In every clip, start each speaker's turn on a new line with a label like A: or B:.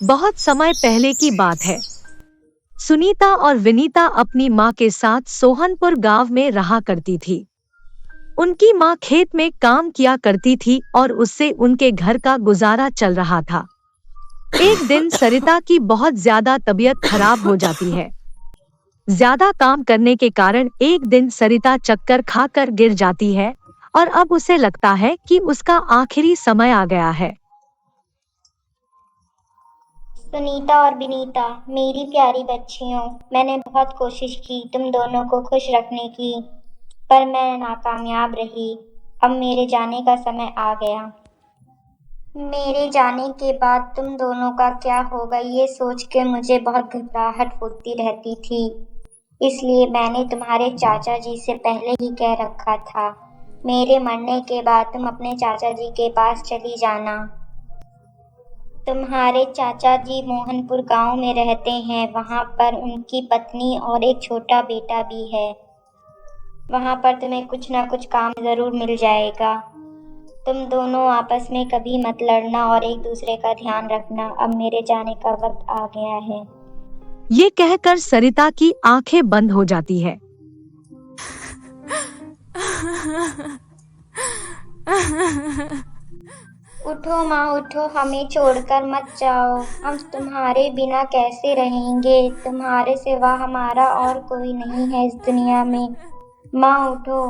A: बहुत समय पहले की बात है। सुनीता और विनीता अपनी माँ के साथ सोहनपुर गांव में रहा करती थी। उनकी माँ खेत में काम किया करती थी और उससे उनके घर का गुजारा चल रहा था। एक दिन सरिता की बहुत ज्यादा तबीयत खराब हो जाती है। ज्यादा काम करने के कारण एक दिन सरिता चक्कर खाकर गिर जाती है और अब उसे लगता है कि उसका आखिरी समय आ गया है।
B: सुनीता और विनीता, मेरी प्यारी बच्चियों, मैंने बहुत कोशिश की तुम दोनों को खुश रखने की, पर मैं नाकामयाब रही। अब मेरे जाने का समय आ गया। मेरे जाने के बाद तुम दोनों का क्या होगा ये सोच के मुझे बहुत घबराहट होती रहती थी। इसलिए मैंने तुम्हारे चाचा जी से पहले ही कह रखा था, मेरे मरने के बाद तुम अपने चाचा जी के पास चली जाना। तुम्हारे चाचा जी मोहनपुर गांव में रहते हैं। वहां पर उनकी पत्नी और एक छोटा बेटा भी है। वहां पर तुम्हें कुछ ना कुछ काम जरूर मिल जाएगा। तुम दोनों आपस में कभी मत लड़ना और एक दूसरे का ध्यान रखना। अब मेरे जाने का वक्त आ गया है।
A: ये कहकर सरिता की आंखें बंद हो जाती है।
B: उठो माँ उठो, हमें छोड़कर मत जाओ। हम तुम्हारे बिना कैसे रहेंगे? तुम्हारे सिवा हमारा और कोई नहीं है इस दुनिया में। माँ उठो।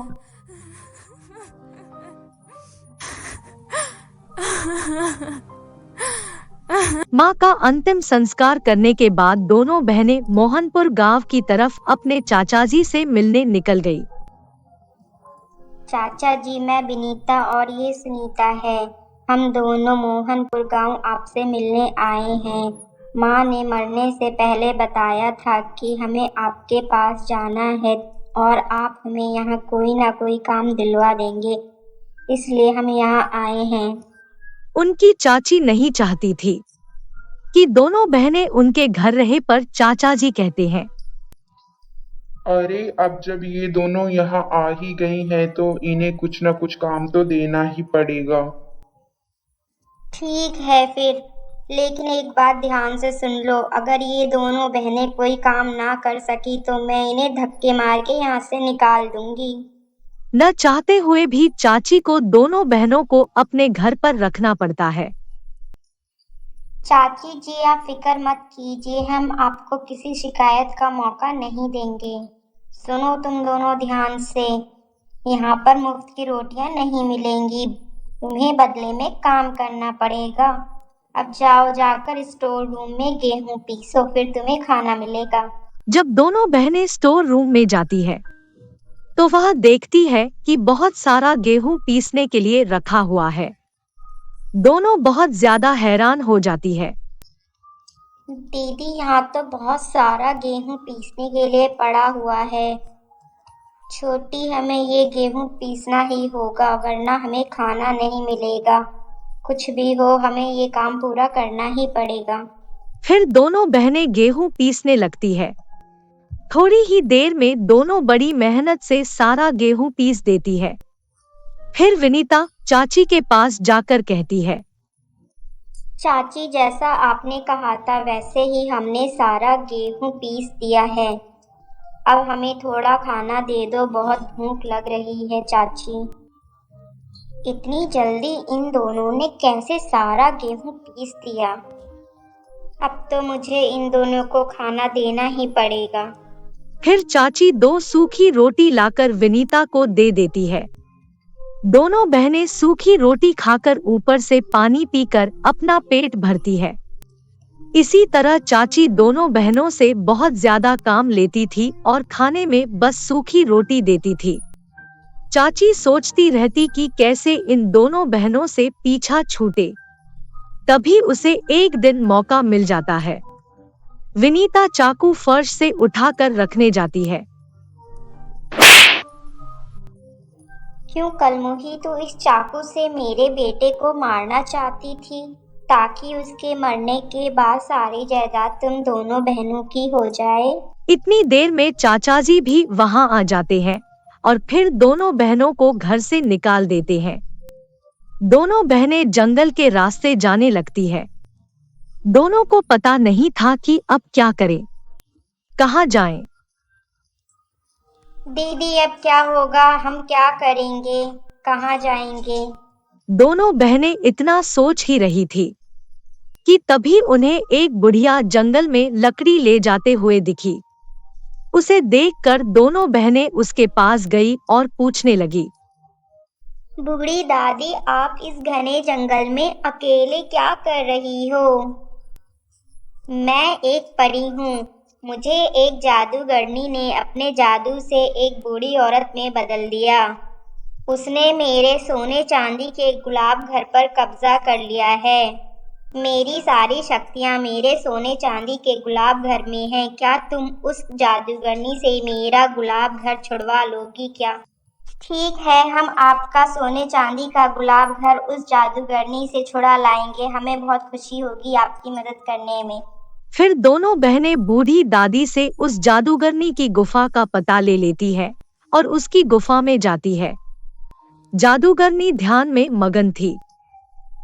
A: माँ का अंतिम संस्कार करने के बाद दोनों बहनें मोहनपुर गांव की तरफ अपने चाचाजी से मिलने निकल गई।
B: चाचा जी, मैं विनीता और ये सुनीता है। हम दोनों मोहनपुर गांव आपसे मिलने आए हैं। माँ ने मरने से पहले बताया था कि हमें आपके पास जाना है और आप हमें यहाँ कोई ना कोई काम दिलवा देंगे, इसलिए हम यहाँ आए हैं।
A: उनकी चाची नहीं चाहती थी कि दोनों बहनें उनके घर रहे, पर चाचा जी कहते हैं,
C: अरे अब जब ये दोनों यहाँ आ ही गई हैं तो इन्हें कुछ न कुछ काम तो देना ही पड़ेगा।
B: ठीक है फिर, लेकिन एक बात ध्यान से सुन लो। अगर ये दोनों बहनें कोई काम ना कर सकी तो मैं इन्हें धक्के मार के यहाँ से निकाल दूंगी।
A: न चाहते हुए भी चाची को दोनों बहनों को अपने घर पर रखना पड़ता है।
B: चाची जी, आप फिक्र मत कीजिए, हम आपको किसी शिकायत का मौका नहीं देंगे। सुनो तुम दोनों ध्यान से, यहाँ पर मुफ्त की रोटियां नहीं मिलेंगी, तुम्हें बदले में काम करना पड़ेगा। अब जाओ, जाकर स्टोर रूम में गेहूं पीसो, फिर तुम्हें खाना मिलेगा।
A: जब दोनों बहनें स्टोर रूम में जाती है तो वह देखती है कि बहुत सारा गेहूं पीसने के लिए रखा हुआ है। दोनों बहुत ज्यादा हैरान हो जाती है।
B: दीदी, यहाँ तो बहुत सारा गेहूं पीसने के लिए पड़ा हुआ है। छोटी, हमें ये गेहूं पीसना ही होगा, वरना हमें खाना नहीं मिलेगा। कुछ भी हो, हमें ये काम पूरा करना ही पड़ेगा।
A: फिर दोनों बहनें गेहूं पीसने लगती है। थोड़ी ही देर में दोनों बड़ी मेहनत से सारा गेहूं पीस देती है। फिर विनीता चाची के पास जाकर कहती है,
B: चाची, जैसा आपने कहा था वैसे ही हमने सारा गेहूं पीस दिया है। अब हमें थोड़ा खाना दे दो, बहुत भूख लग रही है चाची। इतनी जल्दी इन दोनों ने कैसे सारा गेहूं पीस दिया? अब तो मुझे इन दोनों को खाना देना ही पड़ेगा।
A: फिर चाची 2 सूखी रोटी लाकर विनीता को दे देती है। दोनों बहनें सूखी रोटी खाकर ऊपर से पानी पीकर अपना पेट भरती है। इसी तरह चाची दोनों बहनों से बहुत ज्यादा काम लेती थी और खाने में बस सूखी रोटी देती थी। चाची सोचती रहती कि कैसे इन दोनों बहनों से पीछा छूटे। तभी उसे एक दिन मौका मिल जाता है। विनीता चाकू फर्श से उठाकर रखने जाती है।
B: क्यों कलमुही, तू इस चाकू से मेरे बेटे को मारना चाहती थी ताकि उसके मरने के बाद सारी जायदाद तुम दोनों बहनों की हो जाए?
A: इतनी देर में चाचाजी भी वहां आ जाते हैं और फिर दोनों बहनों को घर से निकाल देते हैं। दोनों बहनें जंगल के रास्ते जाने लगती है। दोनों को पता नहीं था कि अब क्या करें, कहाँ जाएं।
B: दीदी अब क्या होगा, हम क्या करेंगे, कहाँ जाएंगे?
A: दोनों बहनें इतना सोच ही रही थी कि तभी उन्हें एक बुढ़िया जंगल में लकड़ी ले जाते हुए दिखी। उसे देखकर दोनों बहनें उसके पास गई और पूछने लगी,
B: बूढ़ी दादी, आप इस घने जंगल में अकेले क्या कर रही हो? मैं एक परी हूँ। मुझे एक जादूगरनी ने अपने जादू से एक बूढ़ी औरत में बदल दिया। उसने मेरे सोने चांदी के गुलाब घर पर कब्जा कर लिया है। मेरी सारी शक्तियाँ मेरे सोने चांदी के गुलाब घर में हैं। क्या तुम उस जादूगरनी से मेरा गुलाब घर छुड़वा लोगी क्या? ठीक है, हम आपका सोने चांदी का गुलाब घर उस जादूगरनी से छुड़ा लाएंगे। हमें बहुत खुशी होगी आपकी मदद करने में।
A: फिर दोनों बहनें बूढ़ी दादी से उस जादूगरनी की गुफा का पता ले लेती है और उसकी गुफा में जाती है। जादूगरनी ध्यान में मगन थी।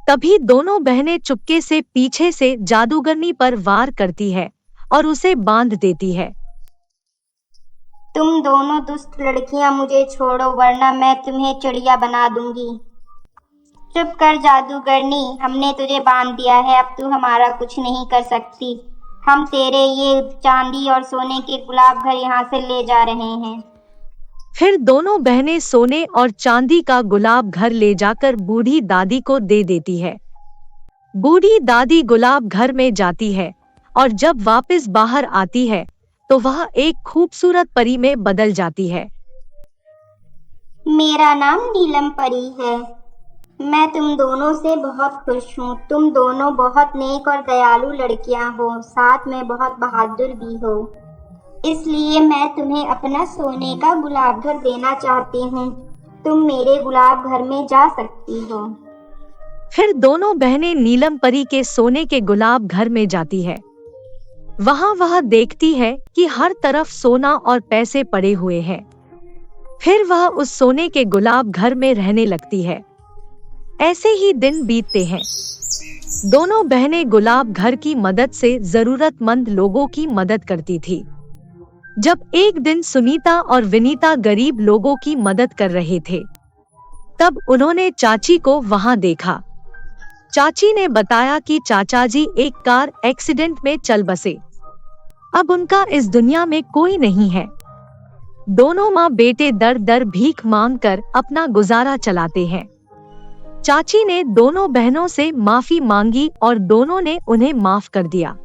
A: तभी दोनों बहनें चुपके से पीछे से जादूगरनी पर वार करती है और उसे बांध देती है।
B: तुम दोनों दुष्ट लड़कियां मुझे छोड़ो, वरना मैं तुम्हें चिड़िया बना दूंगी। चुप कर जादूगरनी, हमने तुझे बांध दिया है, अब तू हमारा कुछ नहीं कर सकती। हम तेरे ये चांदी और सोने के गुलाब घर यहाँ से ले जा रहे हैं।
A: फिर दोनों बहनें सोने और चांदी का गुलाब घर ले जाकर बूढ़ी दादी को दे देती है। बूढ़ी दादी गुलाब घर में जाती है और जब वापस बाहर आती है तो वह एक खूबसूरत परी में बदल जाती है।
B: मेरा नाम नीलम परी है। मैं तुम दोनों से बहुत खुश हूँ। तुम दोनों बहुत नेक और दयालु लड़कियां हो, साथ में बहुत बहादुर भी हो। इसलिए मैं तुम्हें अपना सोने का गुलाब घर देना चाहती हूँ। तुम मेरे गुलाब घर में जा सकती हो।
A: फिर दोनों बहनें नीलम परी के सोने के गुलाब घर में जाती है। वहां वह देखती है कि हर तरफ सोना और पैसे पड़े हुए हैं। फिर वह उस सोने के गुलाब घर में रहने लगती है। ऐसे ही दिन बीतते हैं। दोनों बहनें गुलाब घर की मदद से जरूरतमंद लोगों की मदद करती थी। जब एक दिन सुनीता और विनीता गरीब लोगों की मदद कर रहे थे, तब उन्होंने चाची को वहां देखा। चाची ने बताया कि चाचा जी एक कार एक्सीडेंट में चल बसे। अब उनका इस दुनिया में कोई नहीं है। दोनों माँ बेटे दर दर भीख मांगकर अपना गुजारा चलाते हैं। चाची ने दोनों बहनों से माफी मांगी और दोनों ने उन्हें माफ कर दिया।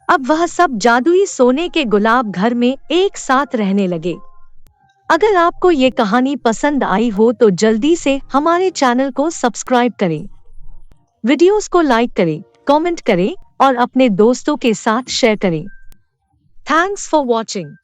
A: अब वह सब जादुई सोने के गुलाब घर में एक साथ रहने लगे। अगर आपको ये कहानी पसंद आई हो तो जल्दी से हमारे चैनल को सब्सक्राइब करें, वीडियोस को लाइक करें, कमेंट करें और अपने दोस्तों के साथ शेयर करें। Thanks for watching.